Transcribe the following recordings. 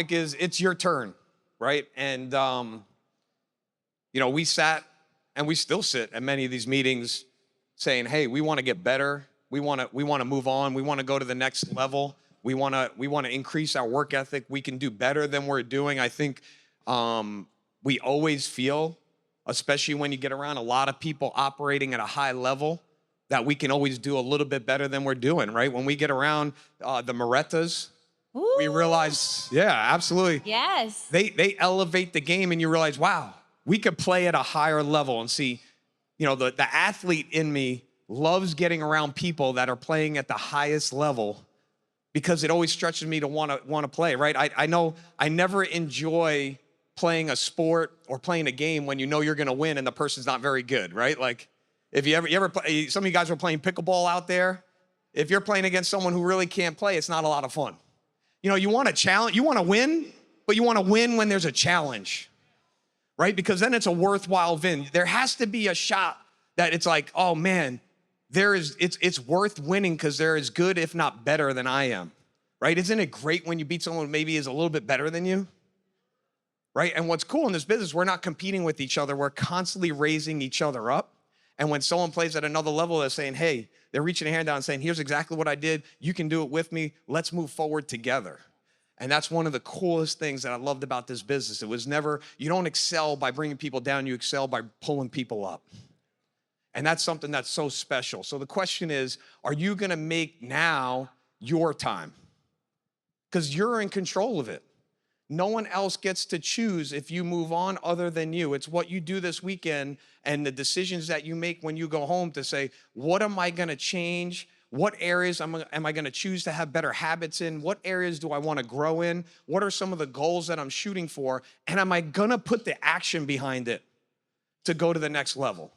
topic is it's your turn, right? And, we sat and we still sit at many of these meetings saying, hey, we want to get better. We want to move on. We want to go to the next level. We want to increase our work ethic. We can do better than we're doing. I think we always feel, especially when you get around a lot of people operating at a high level, that we can always do a little bit better than we're doing, right? When we get around the Morettas, we realize, yeah, absolutely. Yes. They elevate the game and you realize, wow, we could play at a higher level. And see, the athlete in me loves getting around people that are playing at the highest level because it always stretches me to want to play, right? I know I never enjoy playing a sport or playing a game when you know you're gonna win and the person's not very good, right? Like if you ever play, some of you guys are playing pickleball out there. If you're playing against someone who really can't play, it's not a lot of fun. You want to challenge, you want to win, but you want to win when there's a challenge, right? Because then it's a worthwhile win. There has to be a shot that it's like, oh man, it's worth winning because they're as good, if not better than I am, right? Isn't it great when you beat someone who maybe is a little bit better than you? Right? And what's cool in this business, we're not competing with each other. We're constantly raising each other up. And when someone plays at another level, they're saying, hey, they're reaching a hand down and saying, here's exactly what I did. You can do it with me. Let's move forward together. And that's one of the coolest things that I loved about this business. It was never, you don't excel by bringing people down. You excel by pulling people up. And that's something that's so special. So the question is, are you going to make now your time? Because you're in control of it. No one else gets to choose if you move on other than you. It's what you do this weekend and the decisions that you make when you go home to say, what am I gonna change? What areas am I gonna choose to have better habits in? What areas do I wanna grow in? What are some of the goals that I'm shooting for? And am I gonna put the action behind it to go to the next level?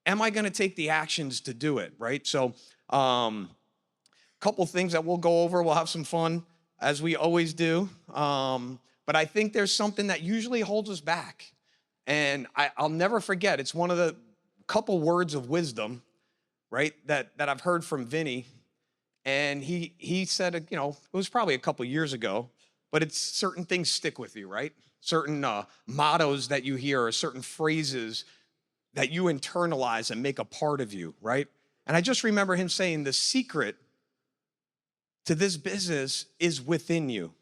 Am I gonna take the actions to do it, right? So, couple things that we'll go over. We'll have some fun as we always do. But I think there's something that usually holds us back. And I'll never forget, it's one of the couple words of wisdom, right, that I've heard from Vinny. And he said, it was probably a couple years ago, but it's certain things stick with you, right? Certain mottos that you hear or certain phrases that you internalize and make a part of you, right? And I just remember him saying the secret to this business is within you.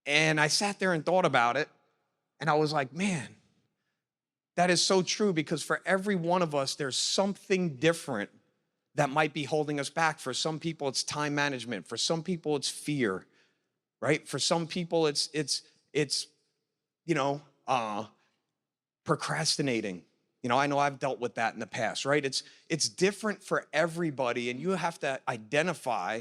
And I sat there and thought about it, and I was like, man, that is so true, because for every one of us, there's something different that might be holding us back. For some people, it's time management. For some people, it's fear, right? For some people, it's procrastinating. I know I've dealt with that in the past, right? It's different for everybody, and you have to identify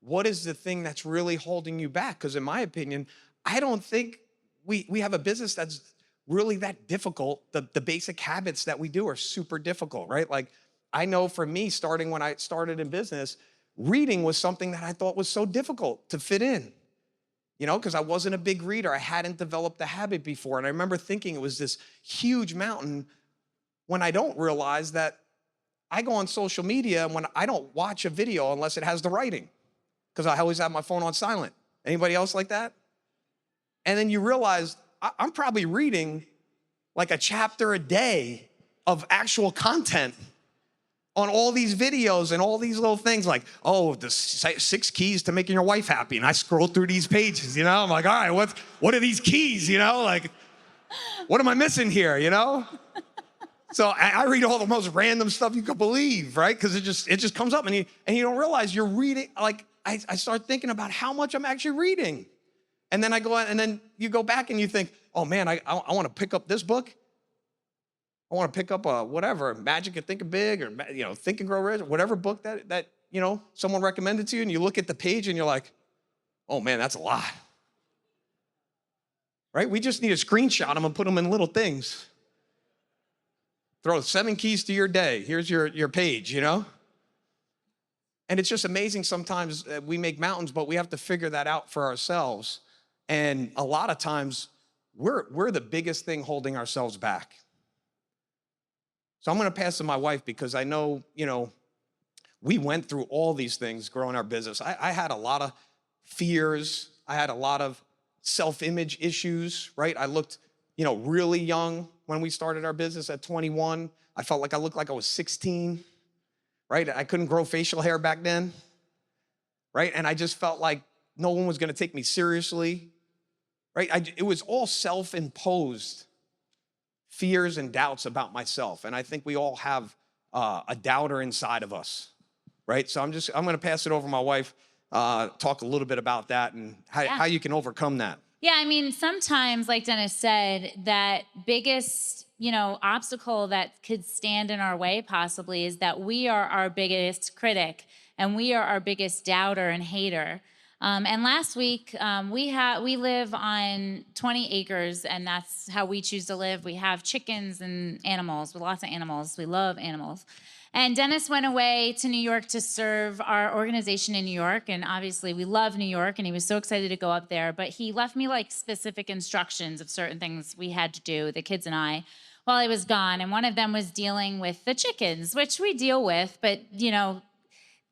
what is the thing that's really holding you back? Because in my opinion, I don't think we have a business that's really that difficult. The basic habits that we do are super difficult, right? Like I know for me, starting when I started in business, reading was something that I thought was so difficult to fit in, because I wasn't a big reader. I hadn't developed the habit before. And I remember thinking it was this huge mountain when I don't realize that I go on social media and when I don't watch a video unless it has the writing, because I always have my phone on silent. Anybody else like that? And then you realize I'm probably reading like a chapter a day of actual content on all these videos and all these little things like, oh, the 6 keys to making your wife happy. And I scroll through these pages, I'm like, all right, what are these keys, like, what am I missing here, So I read all the most random stuff you could believe, right? Because it just comes up and you don't realize you're reading. Like I start thinking about how much I'm actually reading. And then I go out and then you go back and you think, oh man, I want to pick up this book. I want to pick up whatever, Magic and Think Big, or Think and Grow Rich, whatever book that someone recommended to you, and you look at the page and you're like, oh man, that's a lot. Right? We just need to screenshot them and put them in little things. Throw 7 keys to your day. Here's your page, And it's just amazing sometimes we make mountains, but we have to figure that out for ourselves. And a lot of times we're the biggest thing holding ourselves back. So I'm going to pass to my wife because I know, we went through all these things growing our business. I had a lot of fears. I had a lot of self-image issues, right? I looked, really young when we started our business at 21. I felt like I looked like I was 16, right? I couldn't grow facial hair back then, right? And I just felt like no one was gonna take me seriously, right? It was all self-imposed fears and doubts about myself. And I think we all have a doubter inside of us, right? So I'm gonna pass it over to my wife, talk a little bit about that and how you can overcome that. Yeah, I mean, sometimes, like Dennis said, that biggest, obstacle that could stand in our way possibly is that we are our biggest critic and we are our biggest doubter and hater. And last week, we live on 20 acres, and that's how we choose to live. We have chickens and animals, with lots of animals. We love animals. And Dennis went away to New York to serve our organization in New York. And obviously we love New York, and he was so excited to go up there. But he left me like specific instructions of certain things we had to do, the kids and I, while I was gone. And one of them was dealing with the chickens, which we deal with. But,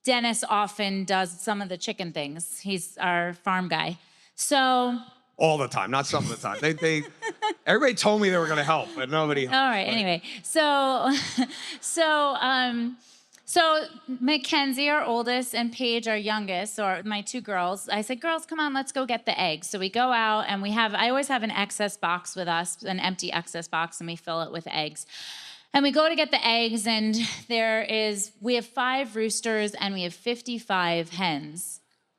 Dennis often does some of the chicken things. He's our farm guy. So all the time, not some of the time. Everybody told me they were going to help, but nobody helped. All right. Anyway, so Mackenzie, our oldest, and Paige, our youngest, or my two girls, I said, girls, come on, let's go get the eggs. So we go out, and I always have an excess box with us, an empty excess box, and we fill it with eggs. And we go to get the eggs, and we have 5 roosters, and we have 55 hens.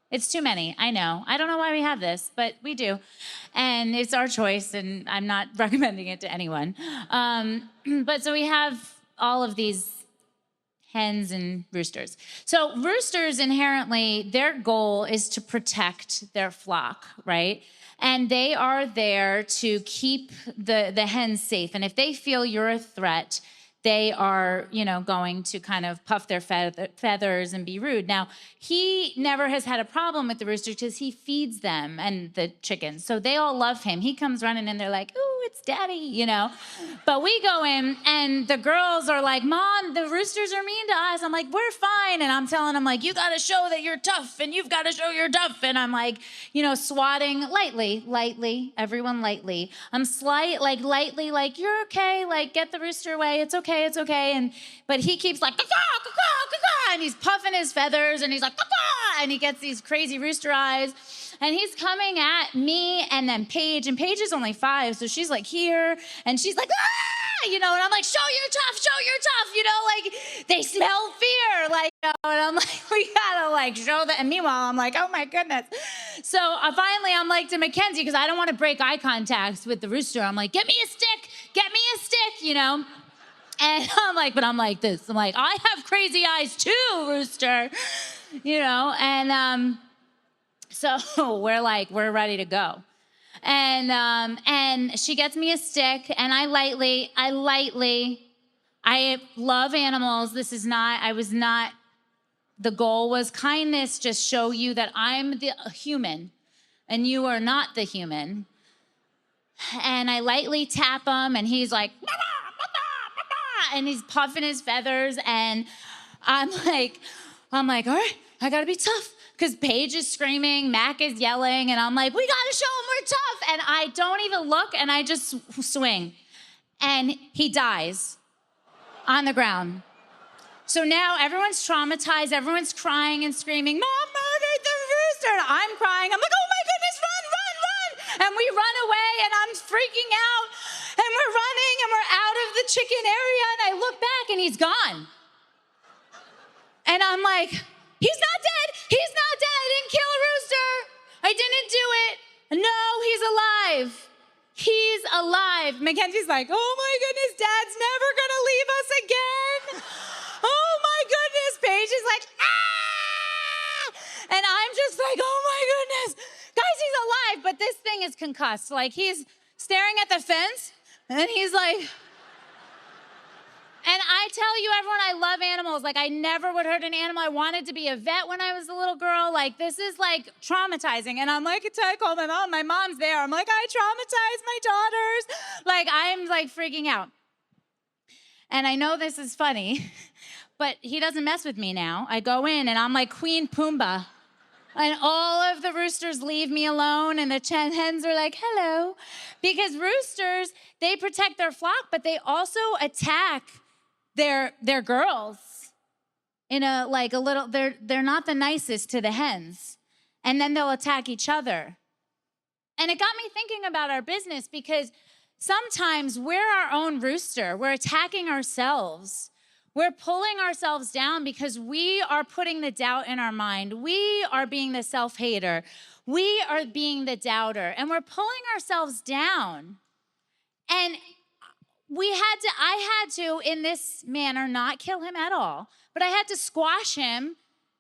It's too many, I know. I don't know why we have this, but we do. And it's our choice, and I'm not recommending it to anyone. But so we have all of these hens and roosters. So roosters inherently, their goal is to protect their flock, right? And they are there to keep the hens safe. And if they feel you're a threat, they are, going to kind of puff their feathers and be rude. Now, he never has had a problem with the roosters because he feeds them and the chickens. So they all love him. He comes running in, they're like, ooh, it's daddy, But we go in, and the girls are like, Mom, the roosters are mean to us. I'm like, we're fine. And I'm telling them, like, you got to show that you're tough, and you've got to show you're tough. And I'm like, swatting lightly, everyone lightly. I'm lightly, like, you're okay, like, get the rooster away. It's okay. But he keeps like, caw, caw, caw, caw, and he's puffing his feathers, and he's like, caw, caw, and he gets these crazy rooster eyes. And he's coming at me and then Paige, and Paige is only 5, so she's like here, and she's like, and I'm like, show you're tough, like they smell fear, and I'm like, we gotta like show that. And meanwhile, I'm like, oh my goodness. So finally, I'm like to Mackenzie, because I don't want to break eye contact with the rooster. I'm like, get me a stick, And I'm like this. I'm like, I have crazy eyes too, rooster, and so we're ready to go. And she gets me a stick, and I love animals. The goal was kindness, just show you that I'm the human and you are not the human. And I lightly tap him, and he's like, bah, bah, bah, bah, bah, and he's puffing his feathers, and I'm like, all right, I gotta be tough. Because Paige is screaming, Mac is yelling, and I'm like, we gotta show him we're tough. And I don't even look, and I just swing. And he dies on the ground. So now everyone's traumatized, everyone's crying and screaming, Mom murdered the rooster. And I'm crying, I'm like, oh my goodness, run. And we run away, and I'm freaking out. And we're running, and we're out of the chicken area, and I look back, and he's gone. And I'm like, he's not dead. I didn't kill a rooster. I didn't do it. No, he's alive. He's alive. Mackenzie's like, oh my goodness, Dad's never gonna leave us again. Oh my goodness. Paige is like, ah! And I'm just like, oh my goodness. Guys, he's alive, but this thing is concussed. Like, he's staring at the fence, and he's like, and I tell you, everyone, I love animals. Like, I never would hurt an animal. I wanted to be a vet when I was a little girl. Like, this is like traumatizing. And I'm like, I call my mom. My mom's there. I'm like, I traumatized my daughters. Like, I'm like freaking out. And I know this is funny, but he doesn't mess with me now. I go in, and I'm like Queen Pumbaa. And all of the roosters leave me alone, and the hens are like, hello. Because roosters, they protect their flock, but they also attack their girls in a little, they're not the nicest to the hens. And then they'll attack each other. And it got me thinking about our business, because sometimes we're our own rooster. We're attacking ourselves. We're pulling ourselves down because we are putting the doubt in our mind. We are being the self-hater. We are being the doubter, and we're pulling ourselves down. And I had to, in this manner, not kill him at all, but I had to squash him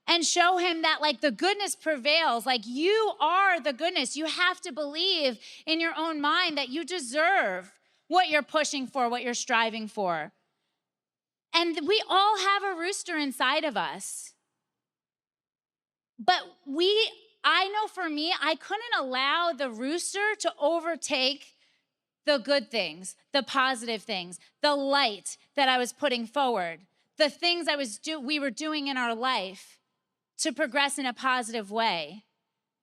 and show him that the goodness prevails. You are the goodness. You have to believe in your own mind that you deserve what you're pushing for, what you're striving for. And we all have a rooster inside of us. But I know for me, I couldn't allow the rooster to overtake the good things, the positive things, the light that I was putting forward, the things we were doing in our life to progress in a positive way.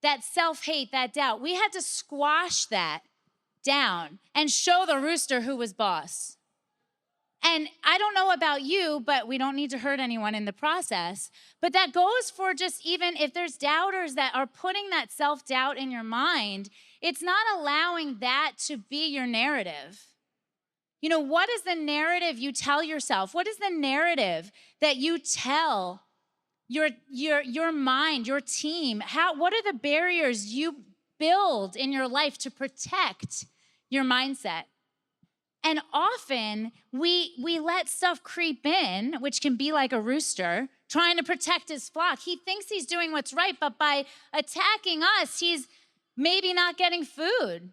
That self-hate, that doubt, we had to squash that down and show the rooster who was boss. And I don't know about you, but we don't need to hurt anyone in the process. But that goes for just even if there's doubters that are putting that self-doubt in your mind, it's not allowing that to be your narrative. What is the narrative you tell yourself? What is the narrative that you tell your mind, your team? What are the barriers you build in your life to protect your mindset? And often we let stuff creep in, which can be like a rooster trying to protect his flock. He thinks he's doing what's right, but by attacking us, he's maybe not getting food,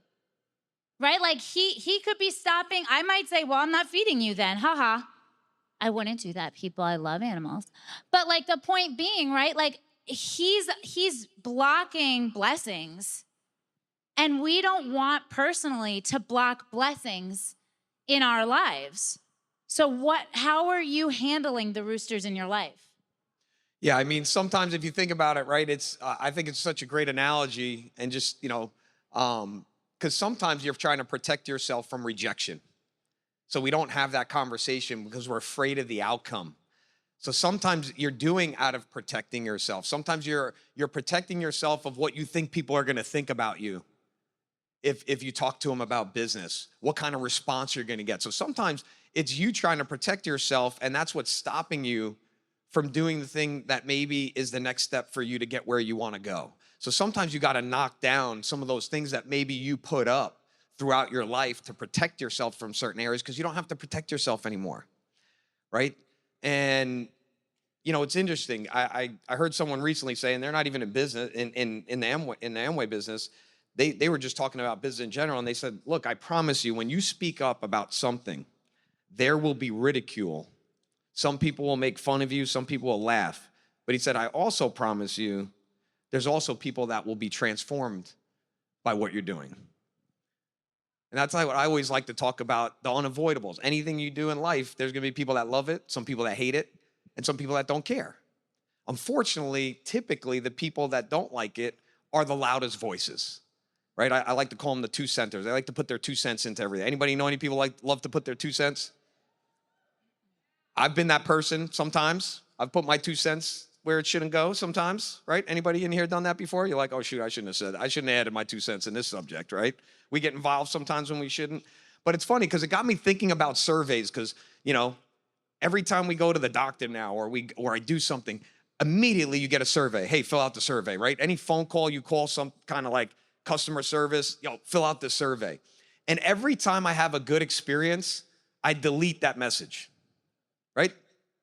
right? He could be stopping. I might say, well, I'm not feeding you then, haha. I wouldn't do that, people. I love animals. But the point being, right? He's blocking blessings. And we don't want personally to block blessings in our lives. So how are you handling the roosters in your life? Yeah, I mean, sometimes if you think about it, right, I think it's such a great analogy, and just, because sometimes you're trying to protect yourself from rejection. So we don't have that conversation because we're afraid of the outcome. So sometimes you're doing out of protecting yourself. Sometimes you're protecting yourself of what you think people are going to think about you. If you talk to them about business, what kind of response you're going to get. So sometimes it's you trying to protect yourself, and that's what's stopping you from doing the thing that maybe is the next step for you to get where you want to go. So sometimes you got to knock down some of those things that maybe you put up throughout your life to protect yourself from certain areas, because you don't have to protect yourself anymore, right? And it's interesting. I heard someone recently say, and they're not even in business in the Amway business. They were just talking about business in general, and they said, look, I promise you, when you speak up about something, there will be ridicule. Some people will make fun of you, some people will laugh. But he said, I also promise you, there's also people that will be transformed by what you're doing. And that's what I always like to talk about, the unavoidables. Anything you do in life, there's gonna be people that love it, some people that hate it, and some people that don't care. Unfortunately, typically the people that don't like it are the loudest voices. Right? I like to call them the 2 centers. They like to put their 2 cents into everything. Anybody know any people love to put their 2 cents? I've been that person sometimes. I've put my 2 cents where it shouldn't go sometimes, right? Anybody in here done that before? You're like, oh shoot, I shouldn't have added my 2 cents in this subject, right? We get involved sometimes when we shouldn't. But it's funny because it got me thinking about surveys, because, every time we go to the doctor now or I do something, immediately you get a survey. Hey, fill out the survey, right? Any phone call you call some kind of customer service, fill out this survey. And every time I have a good experience, I delete that message, right?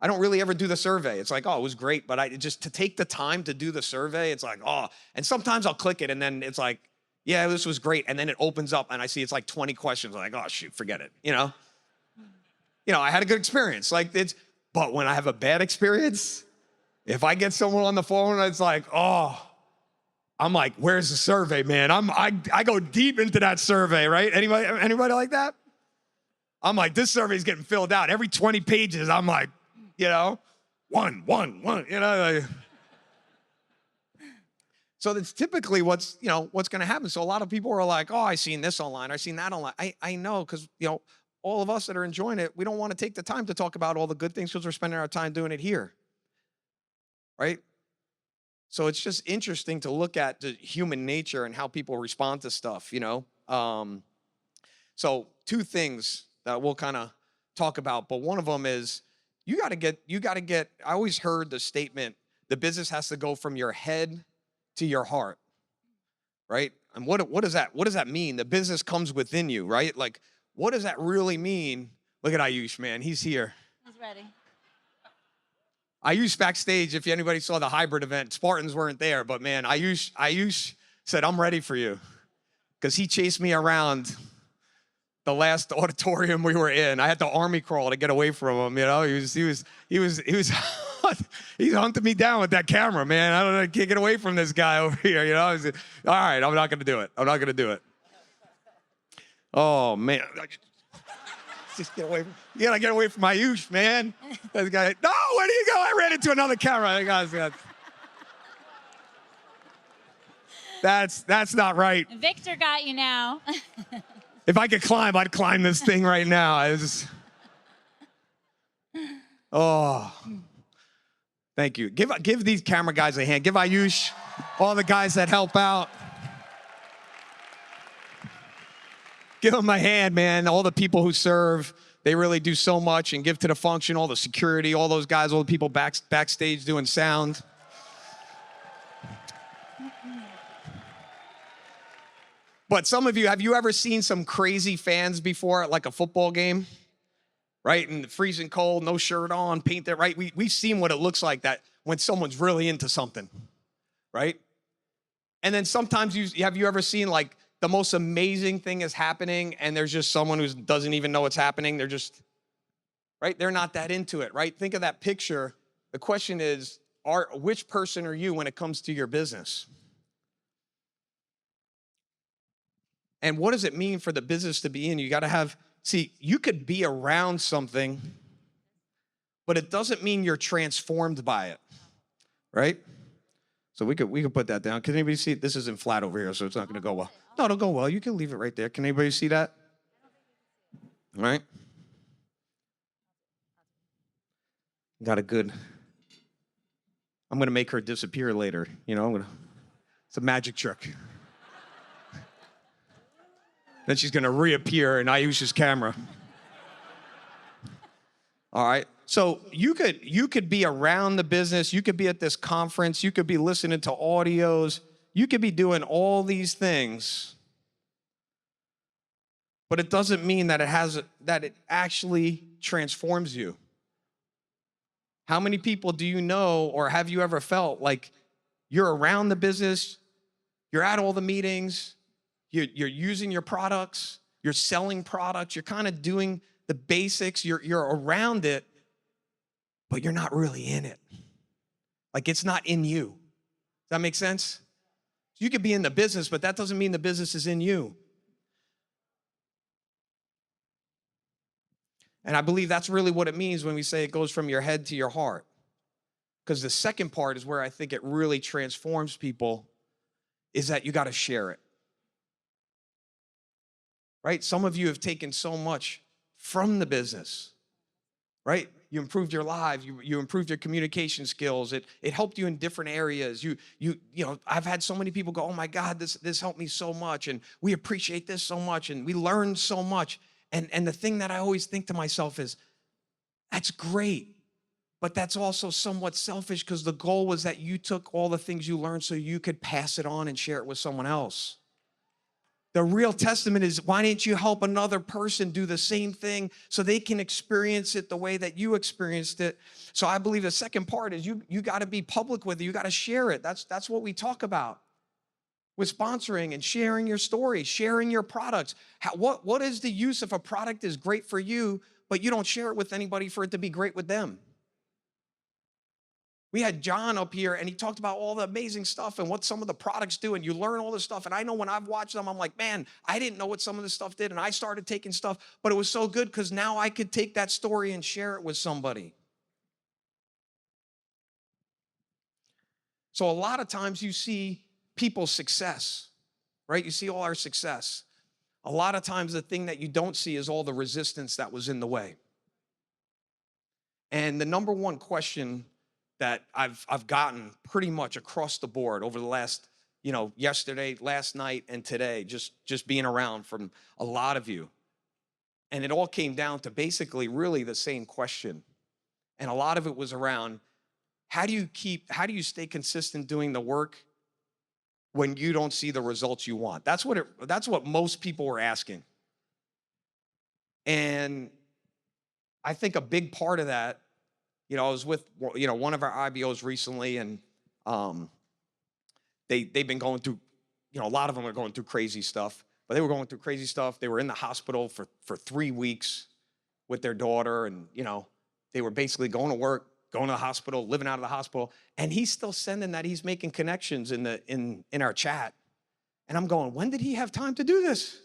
I don't really ever do the survey. It's like, oh, it was great, but to take the time to do the survey, it's like, oh. And sometimes I'll click it and then it's like, yeah, this was great. And then it opens up and I see it's 20 questions. I'm like, oh shoot, forget it, I had a good experience. But when I have a bad experience, if I get someone on the phone, it's like, oh, I'm like, where's the survey, man? I go deep into that survey, right? Anybody like that? I'm like, this survey's getting filled out. Every 20 pages, I'm like, one. So that's typically what's going to happen. So a lot of people are like, oh, I seen this online, I seen that online. I know, because all of us that are enjoying it, we don't want to take the time to talk about all the good things because we're spending our time doing it here, right? So it's just interesting to look at the human nature and how people respond to stuff. So two things that we'll kind of talk about, but one of them is you got to get. I always heard the statement, the business has to go from your head to your heart, right? And what does that mean? The business comes within you, right? Like, what does that really mean? Look at Ayush, man. He's here. He's ready. Ayush backstage, if anybody saw the hybrid event, Spartans weren't there, but man, Ayush said, I'm ready for you. Because he chased me around the last auditorium we were in. I had to army crawl to get away from him, He was he's hunting me down with that camera, man. I don't know, I can't get away from this guy over here, I was, all right, I'm not gonna do it. Oh man. Just get away from, you gotta get away from Ayush, man. This guy, no, where do you go? I ran into another camera. That's not right. Victor got you now. If I could climb, I'd climb this thing right now. Oh, thank you. Give these camera guys a hand. Give Ayush, all the guys that help out. Give them a hand, man. All the people who serve, they really do so much and give to the function, all the security, all those guys, all the people backstage doing sound. But some of you, have you ever seen some crazy fans before at like a football game? Right? And freezing cold, no shirt on, paint that, right? We've seen what it looks like that when someone's really into something, right? And then sometimes have you ever seen like the most amazing thing is happening and there's just someone who doesn't even know it's happening. They're just, right? They're not that into it, right? Think of that picture. The question is, which person are you when it comes to your business? And what does it mean for the business to be in? You got to have, you could be around something, but it doesn't mean you're transformed by it, right? So we could put that down. Can anybody see it? This isn't flat over here, so it's not going to go well. No, it'll go well. You can leave it right there. Can anybody see that? All right. Got a good. I'm going to make her disappear later. It's a magic trick. Then she's going to reappear in Ayush's camera. All right. So you could be around the business. You could be at this conference. You could be listening to audios. You could be doing all these things. But it doesn't mean that it actually transforms you. How many people do you know, or have you ever felt like you're around the business, you're at all the meetings, you're using your products, you're selling products, you're kind of doing the basics, you're around it, but you're not really in it. Like it's not in you. Does that make sense? You could be in the business, but that doesn't mean the business is in you. And I believe that's really what it means when we say it goes from your head to your heart. Because the second part is where I think it really transforms people, is that you got to share it. Right? Some of you have taken so much from the business, right? You improved your lives. You improved your communication skills. It helped you in different areas. I've had so many people go, oh my God, this helped me so much. And we appreciate this so much. And we learned so much. And the thing that I always think to myself is, that's great. But that's also somewhat selfish, because the goal was that you took all the things you learned so you could pass it on and share it with someone else. The real testament is, why didn't you help another person do the same thing so they can experience it the way that you experienced it? So I believe the second part is you got to be public with it. You got to share it. That's what we talk about with sponsoring and sharing your story, sharing your products. What is the use if a product is great for you, but you don't share it with anybody for it to be great with them? We had John up here, and he talked about all the amazing stuff and what some of the products do, and you learn all this stuff. And I know when I've watched them, I'm like, man, I didn't know what some of this stuff did, and I started taking stuff, but it was so good because now I could take that story and share it with somebody. So a lot of times you see people's success, right? You see all our success. A lot of times the thing that you don't see is all the resistance that was in the way. And the number one question that I've gotten pretty much across the board over the last, yesterday, last night, and today, just being around from a lot of you. And it all came down to basically really the same question. And a lot of it was around, how do you stay consistent doing the work when you don't see the results you want? That's what most people were asking. And I think a big part of that, I was with, one of our IBOs recently, and they've been going through, a lot of them are going through crazy stuff, but they were going through crazy stuff. They were in the hospital for 3 weeks with their daughter, and, they were basically going to work, going to the hospital, living out of the hospital, and he's still sending that. He's making connections in our chat. And I'm going, when did he have time to do this?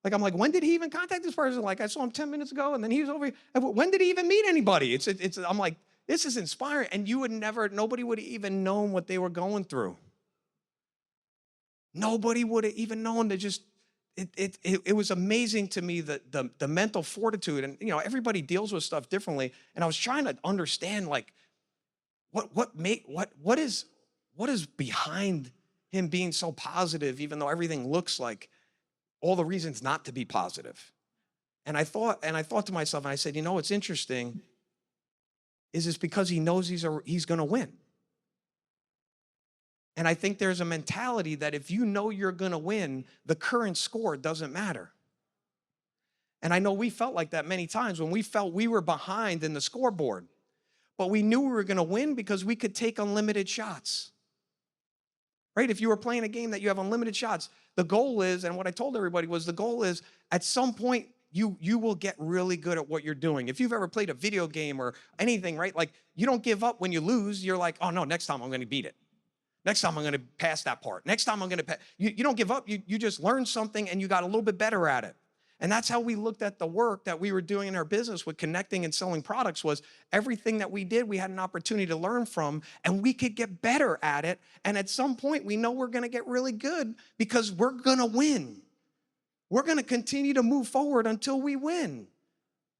Like, I'm like, when did he even contact this person? Like, I saw him 10 minutes ago, and then he was over here. When did he even meet anybody? I'm like, this is inspiring. And nobody would have even known what they were going through. Nobody would have even known. It was amazing to me, the mental fortitude. And, everybody deals with stuff differently. And I was trying to understand, like, what is behind him being so positive, even though everything looks like all the reasons not to be positive. And I thought to myself, and I said, what's interesting is it's because he knows he's going to win. And I think there's a mentality that if you know you're going to win, the current score doesn't matter. And I know we felt like that many times when we felt we were behind in the scoreboard, but we knew we were going to win because we could take unlimited shots. Right? If you were playing a game that you have unlimited shots, the goal is, and what I told everybody was, the goal is at some point you will get really good at what you're doing. If you've ever played a video game or anything, right? Like, you don't give up when you lose. You're like, oh no, next time I'm going to beat it. Next time I'm going to pass that part. Next time I'm going to pass. You don't give up. You just learn something and you got a little bit better at it. And that's how we looked at the work that we were doing in our business with connecting and selling products. Was everything that we did, we had an opportunity to learn from, and we could get better at it. And at some point, we know we're going to get really good because we're going to win. We're going to continue to move forward until we win.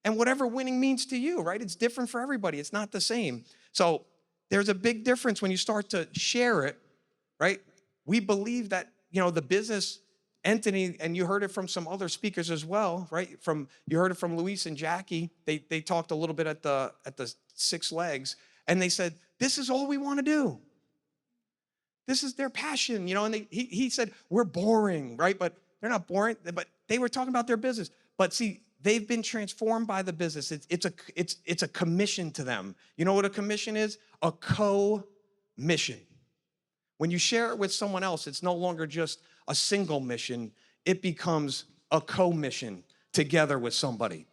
And whatever winning means to you, right? It's different for everybody. It's not the same. So there's a big difference when you start to share it, right? We believe that, the business entity, and you heard it from some other speakers as well, right? You heard it from Luis and Jackie. They talked a little bit at the 6 legs, and they said, this is all we want to do. This is their passion, and he said, we're boring, right? But they're not boring, but they were talking about their business. But see, they've been transformed by the business. It's a commission to them. You know what a commission is? A co-mission. When you share it with someone else, it's no longer just a single mission. It becomes a co-mission together with somebody.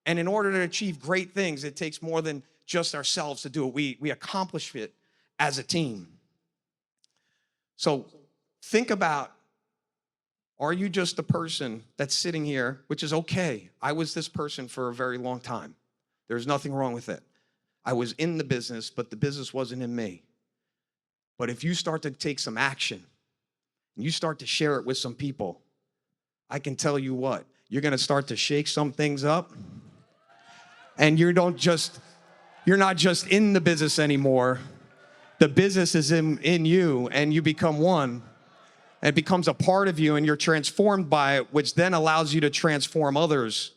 And in order to achieve great things, it takes more than just ourselves to do it. We accomplish it as a team. So think about, are you just the person that's sitting here, which is okay. I was this person for a very long time. There's nothing wrong with it. I was in the business, but the business wasn't in me. But if you start to take some action, and you start to share it with some people, I can tell you what, you're going to start to shake some things up. And you're not just in the business anymore. The business is in you, and you become one. It becomes a part of you, and you're transformed by it, which then allows you to transform others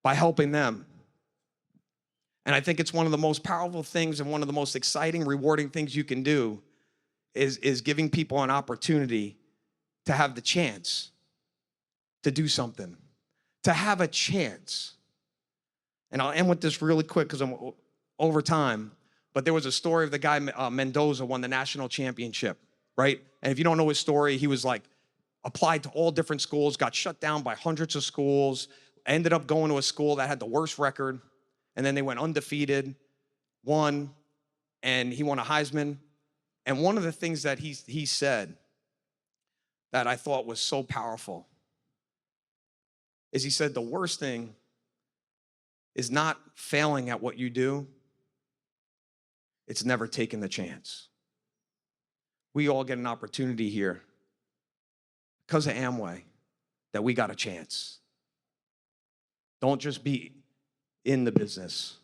by helping them. And I think it's one of the most powerful things and one of the most exciting, rewarding things you can do is giving people an opportunity to have the chance to do something, to have a chance. And I'll end with this really quick because I'm over time. But there was a story of the guy, Mendoza, won the national championship, right? And if you don't know his story, he was like applied to all different schools, got shut down by hundreds of schools, ended up going to a school that had the worst record. And then they went undefeated, won, and he won a Heisman. And one of the things that he said that I thought was so powerful is he said the worst thing is not failing at what you do. It's never taking the chance. we all get an opportunity here because of Amway that we got a chance. Don't just be in the business.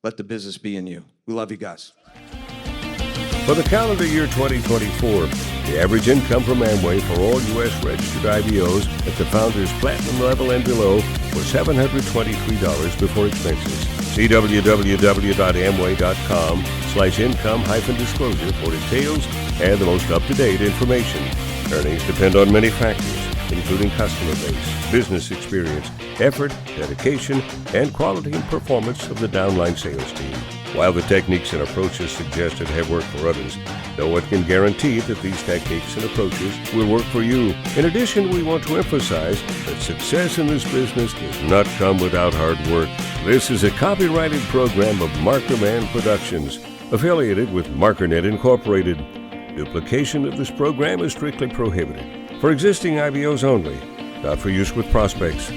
Let the business be in you. We love you guys. For the calendar year 2024, the average income from Amway for all U.S. registered IBOs at the Founders Platinum level and below was $723 before expenses. See www.amway.com/income-disclosure for details and the most up-to-date information. Earnings depend on many factors, including customer base, business experience, effort, dedication, and quality and performance of the downline sales team. While the techniques and approaches suggested have worked for others, no one can guarantee that these techniques and approaches will work for you. In addition, we want to emphasize that success in this business does not come without hard work. This is a copyrighted program of Markerman Productions, affiliated with MarkerNet Incorporated. Duplication of this program is strictly prohibited. For existing IBOs only, not for use with prospects.